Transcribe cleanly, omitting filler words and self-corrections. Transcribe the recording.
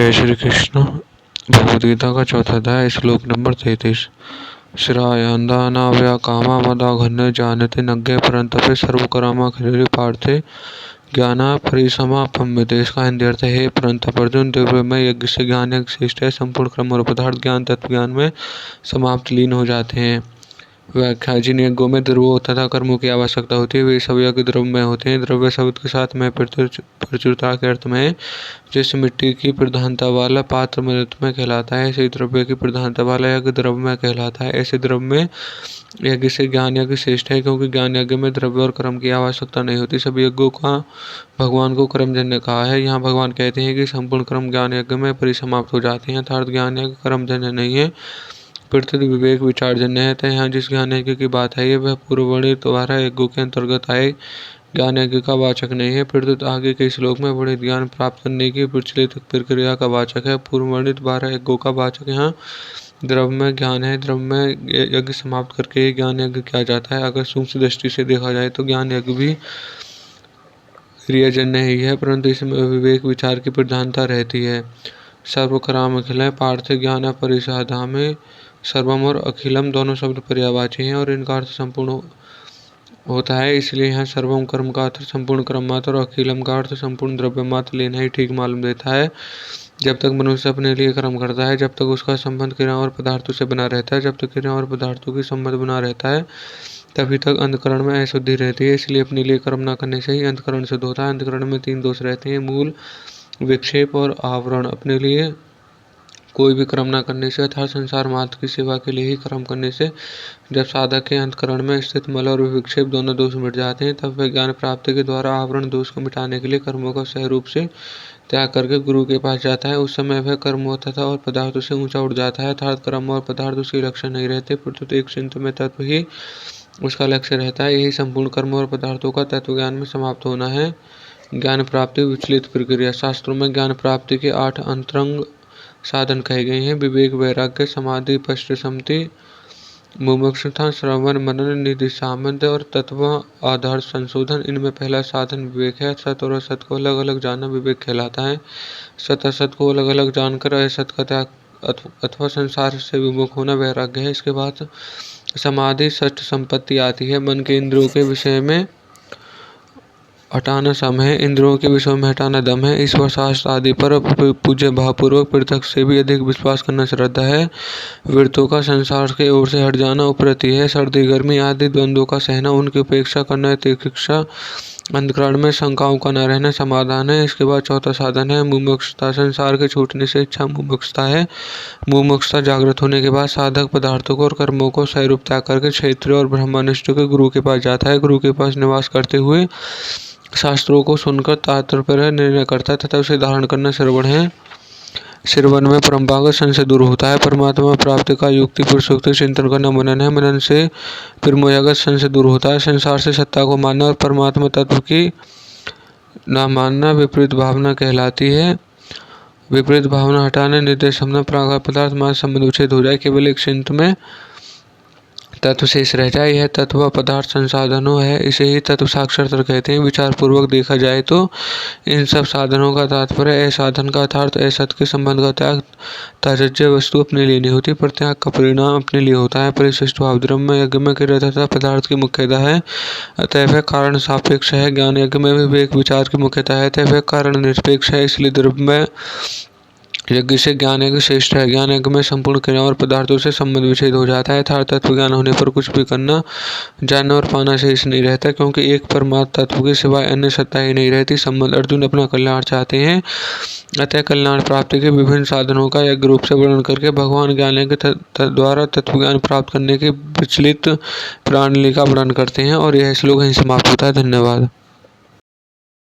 जय श्री कृष्ण। भगवद गीता का चौथा अध्याय श्लोक नंबर 33। श्रायंदानाव्या कामा मदा घन्य जानते नग्गे परंतपे सर्वकर्मा खिले पार्थे ज्ञाना परिसमापम्यते। इसका हिंदी अर्थ है, परंतप अर्जुन, दिव्य में यज्ञ से ज्ञान यज्ञ श्रेष्ठ है। संपूर्ण क्रम और पदार्थ ज्ञान तत्व ज्ञान में समाप्त लीन हो जाते हैं। व्याख्या: जिन यज्ञों में द्रव्यों तथा कर्मों की आवश्यकता होती है वे सब यज्ञ द्रव्य में होते हैं। द्रव्य शब्द के साथ में प्रचुरता के अर्थ में, जैसे मिट्टी की प्रधानता वाला पात्र मृत में कहलाता है, ऐसे द्रव्य की प्रधानता वाला यज्ञ द्रव्य में कहलाता है। ऐसे द्रव्य में यज्ञ से ज्ञान यज्ञ श्रेष्ठ है, क्योंकि ज्ञान यज्ञ में द्रव्य और कर्म की आवश्यकता नहीं होती। सभी यज्ञों का भगवान को कर्मजन्य कहा है। यहाँ भगवान कहते हैं कि संपूर्ण कर्म ज्ञान यज्ञ में परिसमाप्त हो जाते हैं, अर्थात ज्ञान यज्ञ कर्मजन्य नहीं है, प्रत्येक विवेक विचारजन्य है। तो यहाँ जिस ज्ञान यज्ञ की बात है वह पूर्ववर्णित 12 यज्ञों के अंतर्गत आए ज्ञान यज्ञ का वाचक नहीं है, प्रत्युत आगे के श्लोक में बड़े ज्ञान प्राप्त करने की प्रचलित प्रक्रिया का वाचक है। पूर्ववर्णित 12 यज्ञों का वाचक यहाँ द्रव्य में ज्ञान है। द्रव्य में यज्ञ समाप्त करके ही ज्ञान यज्ञ किया जाता है। अगर सूक्ष्म दृष्टि से देखा जाए तो ज्ञान यज्ञ भी क्रियाजन्य ही है, परंतु इसमें विवेक विचार की प्रधानता रहती है। सर्वकर्म अखिल पार्थ ज्ञान परिसाधा में सर्वम और अखिलम दोनों शब्द पर्यायवाची हैं और इनका अर्थ संपूर्ण होता है, इसलिए यहाँ सर्वम कर्म का अर्थ संपूर्ण कर्म मात्र और अखिलम का अर्थ संपूर्ण द्रव्य मात्र लेना ही ठीक मालूम देता है। जब तक मनुष्य अपने लिए कर्म करता है, जब तक उसका संबंध क्रियाओं और पदार्थों से बना रहता है, जब तक क्रियाओं और पदार्थों की संबंध बना रहता है, तभी तक अंतःकरण में अशुद्धि रहती है। इसलिए अपने लिए कर्म न करने से ही अंतःकरण शुद्ध होता है। अंतःकरण में 3 दोष रहते हैं, मूल, विक्षेप और आवरण। अपने लिए कोई भी कर्म न करने से अर्थात संसार मात्र की सेवा के लिए ही कर्म करने से जब साधक के अंतःकरण में स्थित मल और विक्षेप दोनों दोष मिट जाते हैं, तब वह ज्ञान प्राप्ति के द्वारा आवरण दोष को मिटाने के लिए कर्मों का सह रूप से त्याग करके गुरु के पास जाता है। उस समय वह कर्मों तथा और पदार्थों से ऊंचा उठ जाता है, अर्थात कर्म और पदार्थ उसके लक्ष्य नहीं रहते, प्रत्युत एक चिंतन तत्व ही उसका लक्ष्य रहता है। यही संपूर्ण कर्म और पदार्थों का तत्व ज्ञान में समाप्त होना है। ज्ञान प्राप्ति विचलित प्रक्रिया। शास्त्रों में ज्ञान प्राप्ति के 8 अंतरंग साधन कहे गए हैं। विवेक, वैराग्य, समाधि, पश्चसमति, मुमुक्षुता, श्रवण, मनन, निधि, सामंत और तत्व आधार संशोधन। इनमें पहला साधन विवेक है। सत और असत को अलग अलग जानना विवेक कहलाता है। सत असत को अलग अलग जानकर असत का त्याग अथवा संसार से विमुख होना वैराग्य है। इसके बाद समाधि षष्ठ संपत्ति आती है। मन के इंद्रियों के विषय में हटाना सम है, इंद्रियों के विषय में हटाना दम है। ईश्वर शास्त्र आदि पर पूज्य भावपूर्वक पृथक से भी अधिक विश्वास करना श्रद्धा है। वृत्तों का संसार के ओर से हट जाना उपरति है। सर्दी गर्मी आदि द्वंद्वों का सहना, उनकी उपेक्षा करना तितिक्षा, अंधकरण में शंकाओं का न रहना समाधान है। इसके बाद चौथा साधन है मुमुक्षुता। संसार के छूटने से इच्छा मुमुक्षुता है। मुमुक्षुता जागृत होने के बाद साधक पदार्थों को और कर्मों को सहरूप त्याग करके क्षेत्रीय और ब्रह्मनिष्ठ के गुरु के पास जाता है। गुरु के पास निवास करते हुए शास्त्रों को सुनकर तात्पर्य निर्णय करता है तथा उसे धारण करना श्रवण है। श्रवण में परम्परागत संशय दूर होता है। परमात्मा प्राप्ति का युक्ति पुरुषोक्त चिंतन करना मनन है। मनन से फिर मोहगत संशय दूर होता है। संसार से सत्ता को मानना और परमात्मा तत्व की न मानना विपरीत भावना कहलाती है। विपरीत भावना हटाने निर्देश हमने प्राकृत पदार्थ मात्र संबंध उच्छेद हो जाए, केवल एक चिंत में तत्व शेष रह जाए। यह तत्व पदार्थ संसाधनों है, इसे ही तत्व साक्षात्कार कहते हैं। विचार पूर्वक देखा जाए तो इन सब साधनों का तात्पर्य असाधन का अर्थात असत के संबंध का त्याग, त्याज्य वस्तु अपने लिए नहीं होती, प्रत्याग का परिणाम अपने लिए होता है। परिशिष्ट भाव द्रव्य में यज्ञ में क्रिया तथा पदार्थ की मुख्यता है, अतः वह कारण सापेक्ष है। ज्ञान यज्ञ में विवेक विचार की मुख्यता है, अतः वह कारण निरपेक्ष है। इसलिए द्रव्य में यज्ञ से ज्ञान यज्ञ श्रेष्ठ है। ज्ञान यज्ञ में संपूर्ण क्रियाओं और पदार्थों से संबंध विच्छेद हो जाता है, अर्थात तत्व ज्ञान होने पर कुछ भी करना, जानना और पाना शेष नहीं रहता, क्योंकि एक परमात्मा तत्व के सिवाय अन्य सत्ता ही नहीं रहती। संबंध अर्जुन अपना कल्याण चाहते हैं, अतः कल्याण प्राप्ति के विभिन्न साधनों का यज्ञ रूप से वर्णन करके भगवान ज्ञान यज्ञ द्वारा तत्व ज्ञान प्राप्त करने की विचलित प्रणाली का वर्णन करते हैं। और यह श्लोक यहीं समाप्त होता है। धन्यवाद।